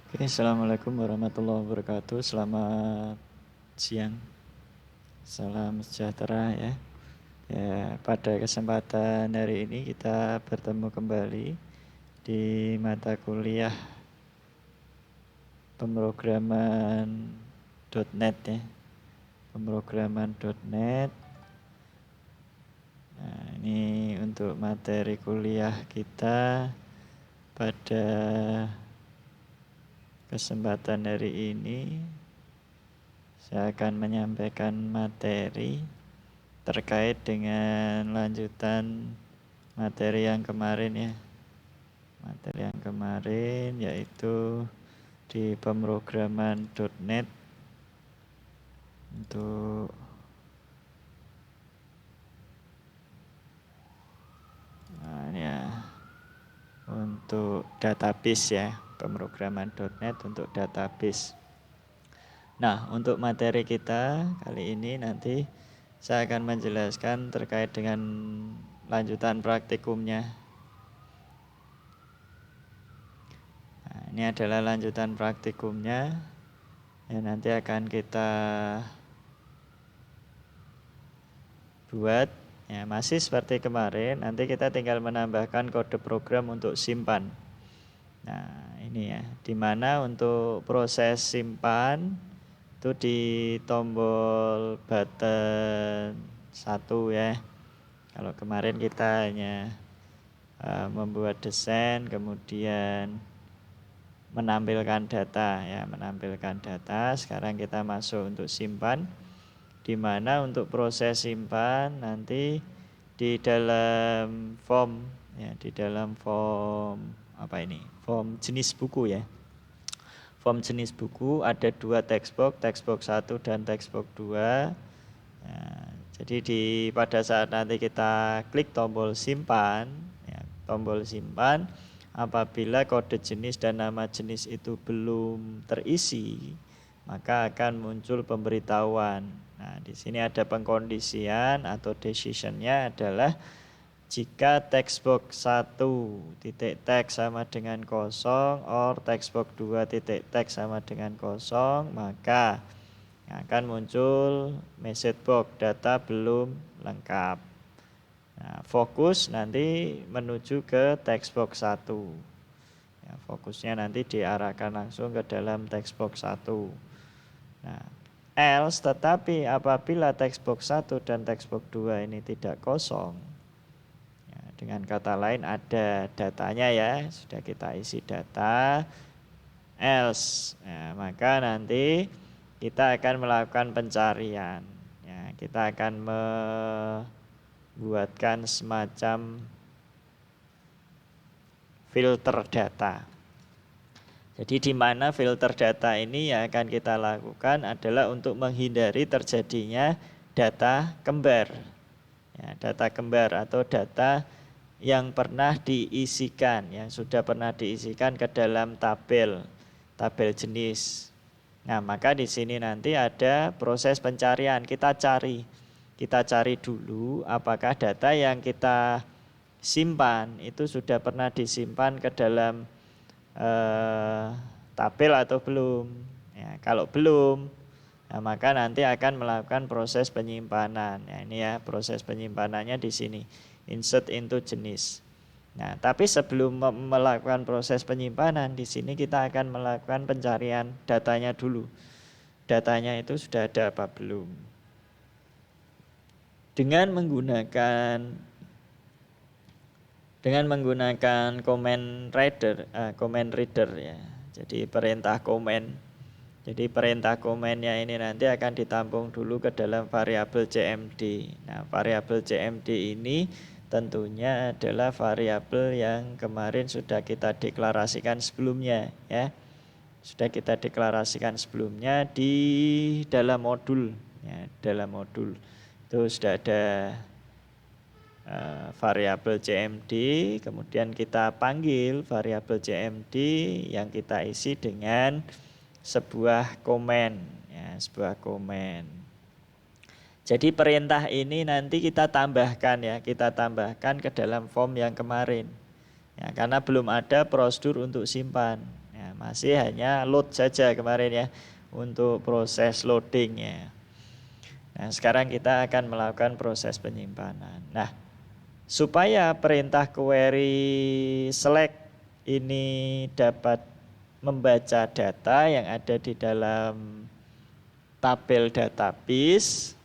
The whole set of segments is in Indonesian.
Oke, assalamualaikum warahmatullahi wabarakatuh. Selamat siang, salam sejahtera ya. Ya, pada kesempatan hari ini kita bertemu kembali di mata kuliah pemrograman .NET ya. Pemrograman .NET. Nah, ini untuk materi kuliah kita pada kesempatan hari ini saya akan menyampaikan materi terkait dengan lanjutan materi yang kemarin ya. Materi yang kemarin yaitu di pemrograman .NET untuk untuk database ya, pemrograman .NET untuk database. Nah, untuk materi kita kali ini nanti saya akan menjelaskan terkait dengan lanjutan praktikumnya. Nah, ini adalah lanjutan praktikumnya. Ya, nanti akan kita buat ya, masih seperti kemarin. Nanti kita tinggal menambahkan kode program untuk simpan. Nah, ini ya, dimana untuk proses simpan itu di tombol button 1 ya. Kalau kemarin kita hanya membuat desain kemudian menampilkan data ya, menampilkan data. Sekarang kita masuk untuk simpan, di mana untuk proses simpan nanti di dalam form ya, di dalam form apa ini? Form jenis buku ya. Form jenis buku ada 2 textbox 1 dan textbox 2. Nah, jadi pada saat nanti kita klik tombol simpan, ya, tombol simpan, apabila kode jenis dan nama jenis itu belum terisi, maka akan muncul pemberitahuan. Nah, di sini ada pengkondisian atau decisionnya adalah jika textbox 1 titik text sama dengan kosong or textbox 2 titik text sama dengan kosong, maka akan muncul message box data belum lengkap. Nah, fokus nanti menuju ke textbox 1 ya, fokusnya nanti diarahkan langsung ke dalam textbox 1. Nah, else tetapi apabila textbox 1 dan textbox 2 ini tidak kosong, dengan kata lain ada datanya ya, sudah kita isi data, else ya, maka nanti kita akan melakukan pencarian ya, kita akan membuatkan semacam filter data. Jadi di mana filter data ini yang akan kita lakukan adalah untuk menghindari terjadinya data kembar ya, data kembar atau data yang pernah diisikan, yang sudah pernah diisikan ke dalam tabel jenis. Nah, maka di sini nanti ada proses pencarian. Kita cari dulu apakah data yang kita simpan itu sudah pernah disimpan ke dalam tabel atau belum. Ya, kalau belum, nah, maka nanti akan melakukan proses penyimpanan. Ya, ini ya proses penyimpanannya di sini. Insert into jenis. Nah, tapi sebelum melakukan proses penyimpanan di sini kita akan melakukan pencarian datanya dulu. Datanya itu sudah ada apa belum? Dengan menggunakan command reader ya. Jadi perintah komen. Jadi perintah komennya ini nanti akan ditampung dulu ke dalam variabel cmd. Nah, variabel cmd ini tentunya adalah variabel yang kemarin sudah kita deklarasikan sebelumnya ya. Sudah kita deklarasikan sebelumnya di dalam modul ya, dalam modul itu sudah ada variabel cmd, kemudian kita panggil variabel cmd yang kita isi dengan sebuah komen ya, sebuah komen. Jadi perintah ini nanti kita tambahkan ya, kita tambahkan ke dalam form yang kemarin ya, karena belum ada prosedur untuk simpan ya, masih hanya load saja kemarin ya untuk proses loadingnya. Nah, sekarang kita akan melakukan proses penyimpanan. Nah, supaya perintah query select ini dapat membaca data yang ada di dalam tabel database,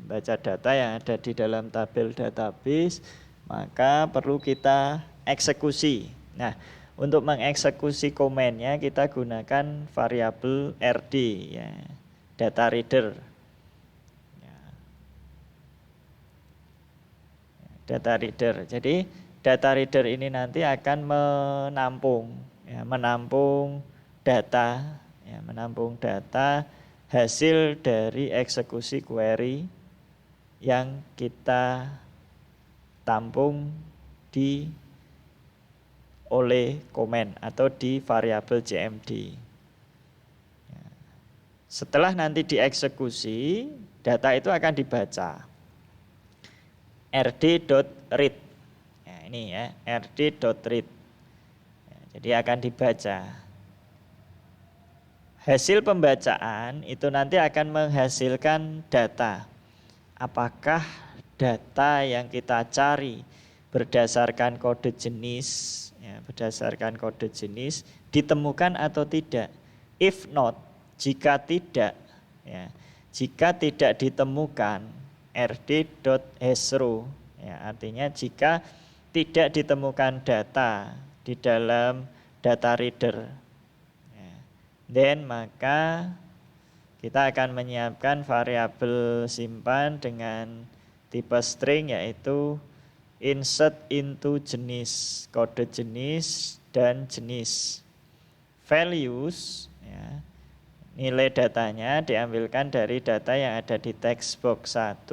baca data yang ada di dalam tabel database, maka perlu kita eksekusi. Nah, untuk mengeksekusi komennya kita gunakan variabel RD ya, data reader. Data reader. Jadi data reader ini nanti akan menampung data hasil dari eksekusi query yang kita tampung oleh komen atau di variabel cmd. Setelah nanti dieksekusi, data itu akan dibaca. rd.read. Nah, ini ya, rd.read. Jadi akan dibaca. Hasil pembacaan itu nanti akan menghasilkan data. Apakah data yang kita cari berdasarkan kode jenis, ditemukan atau tidak? If not, jika tidak, jika tidak ditemukan, rd.hasrow, artinya jika tidak ditemukan data di dalam data reader, then maka kita akan menyiapkan variabel simpan dengan tipe string, yaitu insert into jenis, kode jenis dan jenis. Values, nilai datanya diambilkan dari data yang ada di text box 1,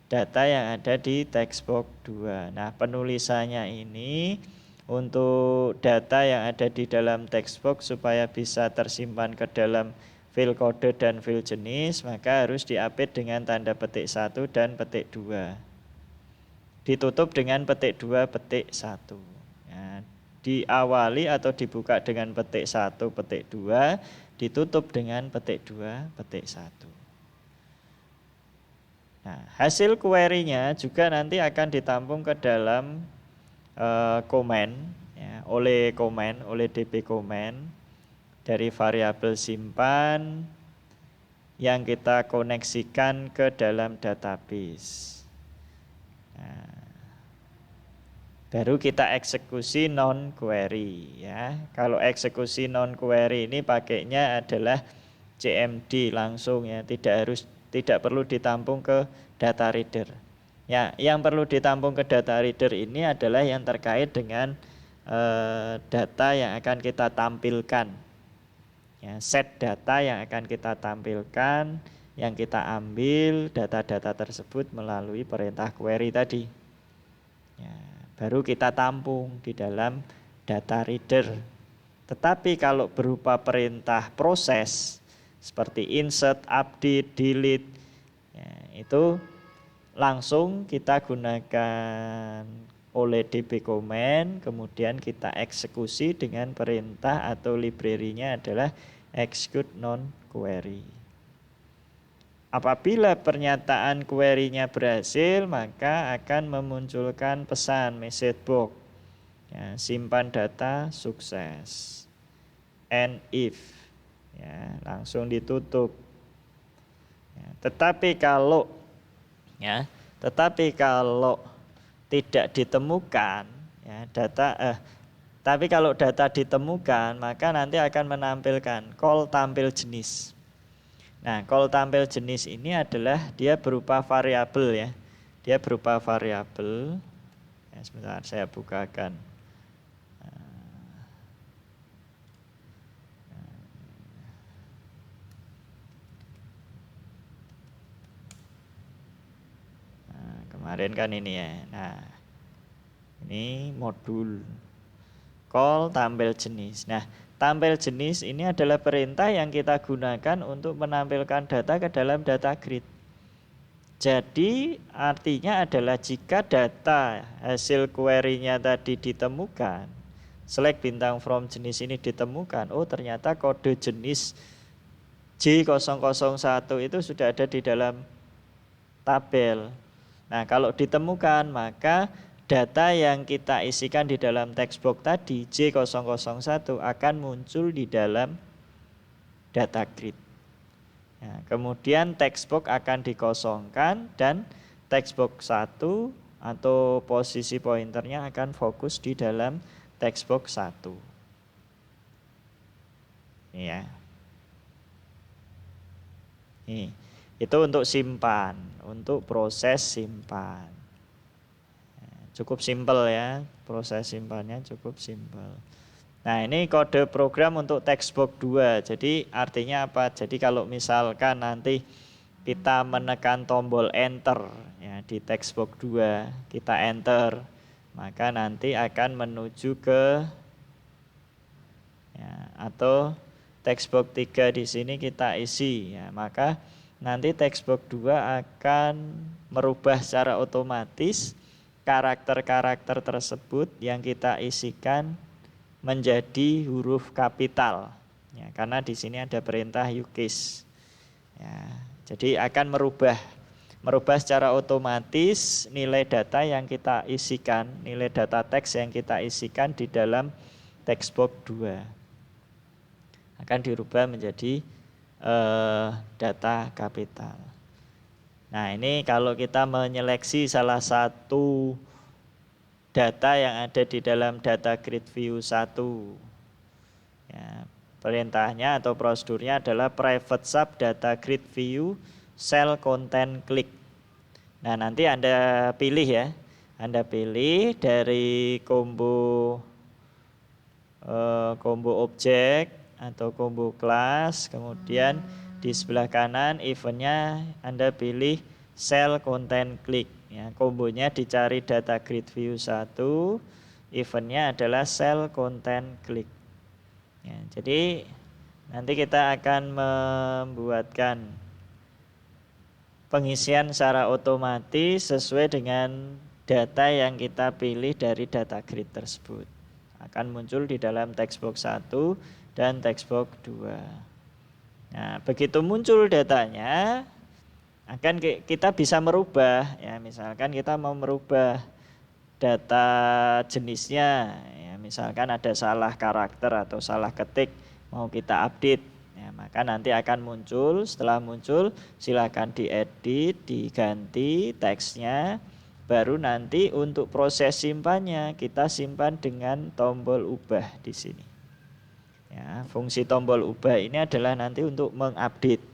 data yang ada di text box 2. Nah, penulisannya ini untuk data yang ada di dalam text box supaya bisa tersimpan ke dalam file kode dan file jenis, maka harus diapit dengan tanda petik 1 dan petik 2. Ditutup dengan petik 2, petik 1. Ya, diawali atau dibuka dengan petik 1, petik 2, ditutup dengan petik 2, petik 1. Nah, hasil query-nya juga nanti akan ditampung ke dalam komen, ya, oleh db komen dari variabel simpan yang kita koneksikan ke dalam database. Nah, baru kita eksekusi non query ya. Kalau eksekusi non query ini pakainya adalah cmd langsung ya, tidak perlu ditampung ke data reader. Ya, yang perlu ditampung ke data reader ini adalah yang terkait dengan data yang akan kita tampilkan. Ya, set data yang akan kita tampilkan, yang kita ambil data-data tersebut melalui perintah query tadi. Ya, baru kita tampung di dalam data reader. Tetapi kalau berupa perintah proses seperti insert, update, delete, ya, itu langsung kita gunakan oleh db comment, kemudian kita eksekusi dengan perintah atau library-nya adalah execute non query. Apabila pernyataan query-nya berhasil, maka akan memunculkan pesan message box, ya, simpan data sukses, and if, ya, langsung ditutup. Ya, tetapi kalau tidak ditemukan, ya, tapi kalau data ditemukan, maka nanti akan menampilkan call tampil jenis. Nah, call tampil jenis ini adalah dia berupa variabel ya. Dia berupa variabel. Ya, sebentar saya bukakan. Kemarin kan ini ya. Nah, ini modul call tampil jenis. Nah, tampil jenis ini adalah perintah yang kita gunakan untuk menampilkan data ke dalam data grid. Jadi artinya adalah jika data hasil query-nya tadi ditemukan, select bintang from jenis ini ditemukan, oh ternyata kode jenis J001 itu sudah ada di dalam tabel. Nah, kalau ditemukan maka data yang kita isikan di dalam text box tadi J001 akan muncul di dalam data grid. Nah, kemudian text box akan dikosongkan dan text box 1 atau posisi pointernya akan fokus di dalam text box 1. Ya. Nih, itu untuk simpan, untuk proses simpan. Cukup simpel ya, proses simpannya cukup simpel. Nah, ini kode program untuk text box 2. Jadi artinya apa? Jadi kalau misalkan nanti kita menekan tombol enter ya di text box 2, kita enter, maka nanti akan menuju ke ya, atau text box 3 di sini kita isi ya, maka nanti text box 2 akan merubah secara otomatis karakter-karakter tersebut yang kita isikan menjadi huruf kapital ya, karena di sini ada perintah UCase ya. Jadi akan merubah secara otomatis nilai data yang kita isikan, nilai data teks yang kita isikan di dalam text box 2 akan dirubah menjadi data kapital. Nah, ini kalau kita menyeleksi salah satu data yang ada di dalam data grid view 1 ya, perintahnya atau prosedurnya adalah private sub data grid view cell content click. Nah, nanti Anda pilih ya. Anda pilih dari combo objek atau combo class, kemudian di sebelah kanan eventnya Anda pilih cell content click ya, kombonya dicari data grid view 1, eventnya adalah cell content click ya. Jadi nanti kita akan membuatkan pengisian secara otomatis sesuai dengan data yang kita pilih dari data grid tersebut. Akan muncul di dalam text box 1 dan text box 2. Nah, begitu muncul datanya, akan kita bisa merubah ya, misalkan kita mau merubah data jenisnya ya, misalkan ada salah karakter atau salah ketik mau kita update ya, maka nanti akan muncul. Setelah muncul silakan diedit, diganti teksnya, baru nanti untuk proses simpannya kita simpan dengan tombol ubah di sini ya. Fungsi tombol ubah ini adalah nanti untuk mengupdate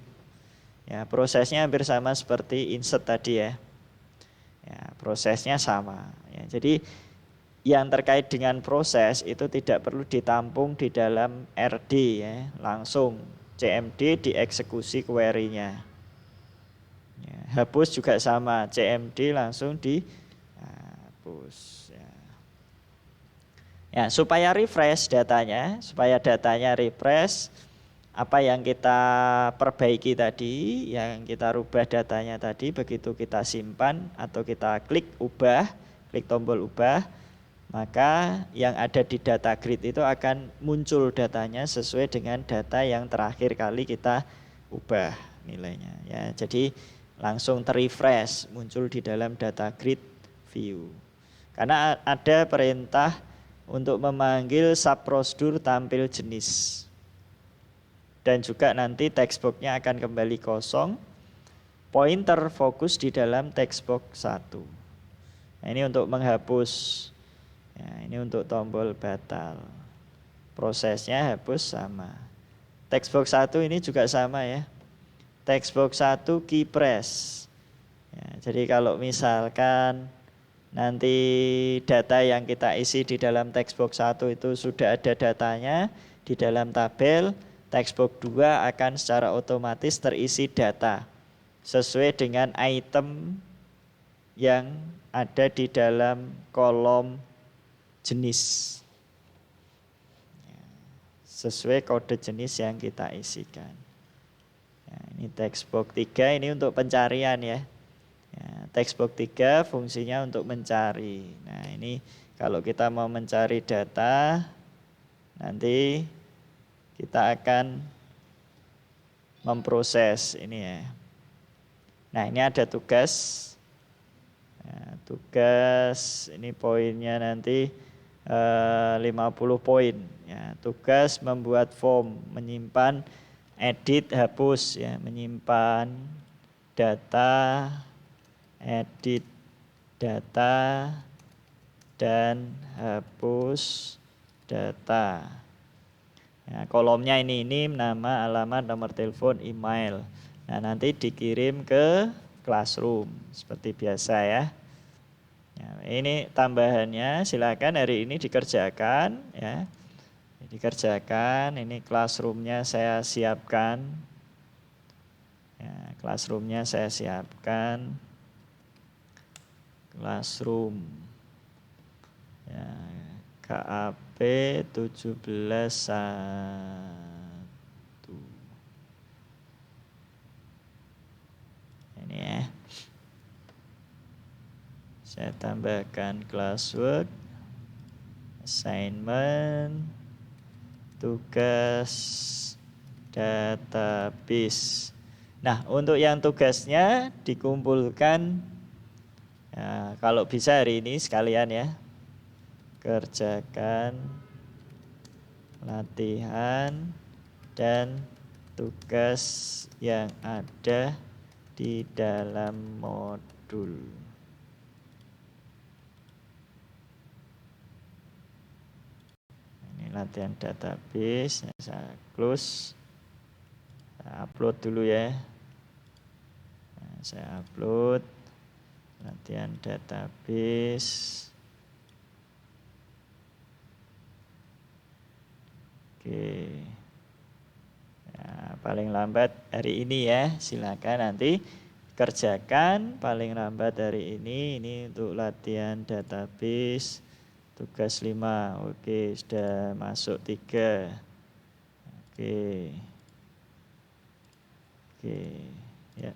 ya, prosesnya hampir sama seperti insert tadi ya. Ya, prosesnya sama ya. Jadi yang terkait dengan proses itu tidak perlu ditampung di dalam RD ya, langsung CMD dieksekusi query-nya ya. Hapus juga sama, CMD langsung dihapus ya. Ya, supaya refresh datanya, supaya datanya refresh, apa yang kita perbaiki tadi, yang kita rubah datanya tadi, begitu kita simpan atau kita klik ubah, klik tombol ubah, maka yang ada di data grid itu akan muncul datanya sesuai dengan data yang terakhir kali kita ubah nilainya ya. Jadi langsung terrefresh, muncul di dalam data grid view. Karena ada perintah untuk memanggil subprosedur tampil jenis. Dan juga nanti text box-nya akan kembali kosong. Pointer fokus di dalam text box 1. Nah, ini untuk menghapus. Ya, ini untuk tombol batal. Prosesnya hapus sama. Text box 1 ini juga sama ya. Text box 1 key press. Ya, jadi kalau misalkan nanti data yang kita isi di dalam text box 1 itu sudah ada datanya di dalam tabel, text box 2 akan secara otomatis terisi data sesuai dengan item yang ada di dalam kolom jenis ya, sesuai kode jenis yang kita isikan ya. Ini text box 3 ini untuk pencarian ya. Ya, text box 3 fungsinya untuk mencari. Nah, ini kalau kita mau mencari data nanti kita akan memproses ini ya. Nah, ini ada tugas. Nah, tugas ini poinnya nanti 50 poin ya. Tugas membuat form, menyimpan, edit, hapus ya, menyimpan data, edit data, dan hapus data. Ya, kolomnya ini nama, alamat, nomor telepon, email. Nah, nanti dikirim ke Classroom seperti biasa ya. Ya, ini tambahannya, silakan hari ini dikerjakan ya. Dikerjakan, ini Classroom-nya saya siapkan. Ya, Classroom-nya saya siapkan. Classroom. Ya, KAP 17.1. Ini ya. Saya tambahkan classwork, assignment, tugas, database. Nah, untuk yang tugasnya dikumpulkan ya, kalau bisa hari ini sekalian ya. Kerjakan latihan dan tugas yang ada di dalam modul. Ini latihan database, saya close, saya upload dulu ya. Nah, saya upload latihan database. Oke. Ya, paling lambat hari ini ya, silakan nanti kerjakan paling lambat hari ini. Ini untuk latihan database tugas 5. Oke, sudah masuk 3. Oke. Oke, ya.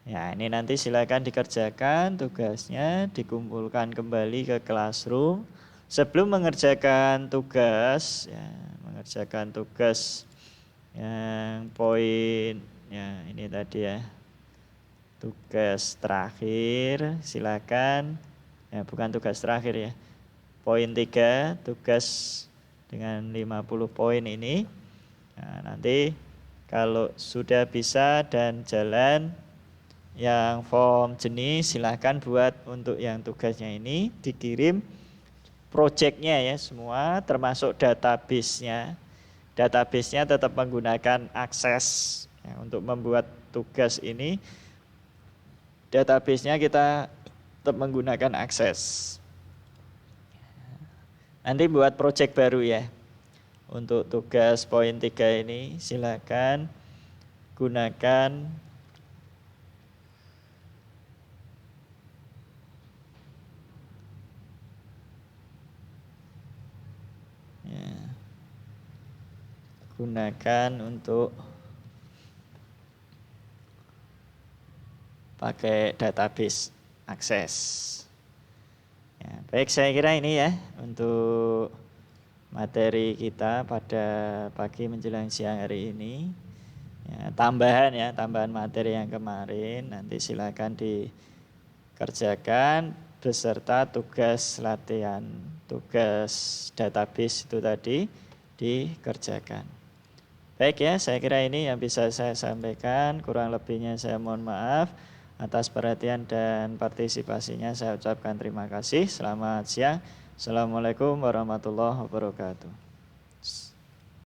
Ya, ini nanti silakan dikerjakan tugasnya, dikumpulkan kembali ke Classroom. Sebelum mengerjakan tugas ya, mengerjakan tugas yang poin ya ini tadi ya, tugas terakhir, silakan ya, bukan tugas terakhir ya, poin 3, tugas dengan 50 poin ini. Nah, nanti kalau sudah bisa dan jalan yang form jenis, silahkan buat untuk yang tugasnya ini, dikirim projectnya ya semua, termasuk database-nya. Database-nya tetap menggunakan akses ya, untuk membuat tugas ini. Database-nya kita tetap menggunakan akses. Nanti buat project baru ya. Untuk tugas poin 3 ini silakan gunakan ya, gunakan untuk pakai database akses. Ya, baik, saya kira ini ya untuk materi kita pada pagi menjelang siang hari ini. Ya, tambahan materi yang kemarin, nanti silakan dikerjakan beserta tugas latihan, tugas database itu tadi dikerjakan. Baik ya, saya kira ini yang bisa saya sampaikan, kurang lebihnya saya mohon maaf. Atas perhatian dan partisipasinya saya ucapkan terima kasih. Selamat siang. Assalamualaikum warahmatullahi wabarakatuh.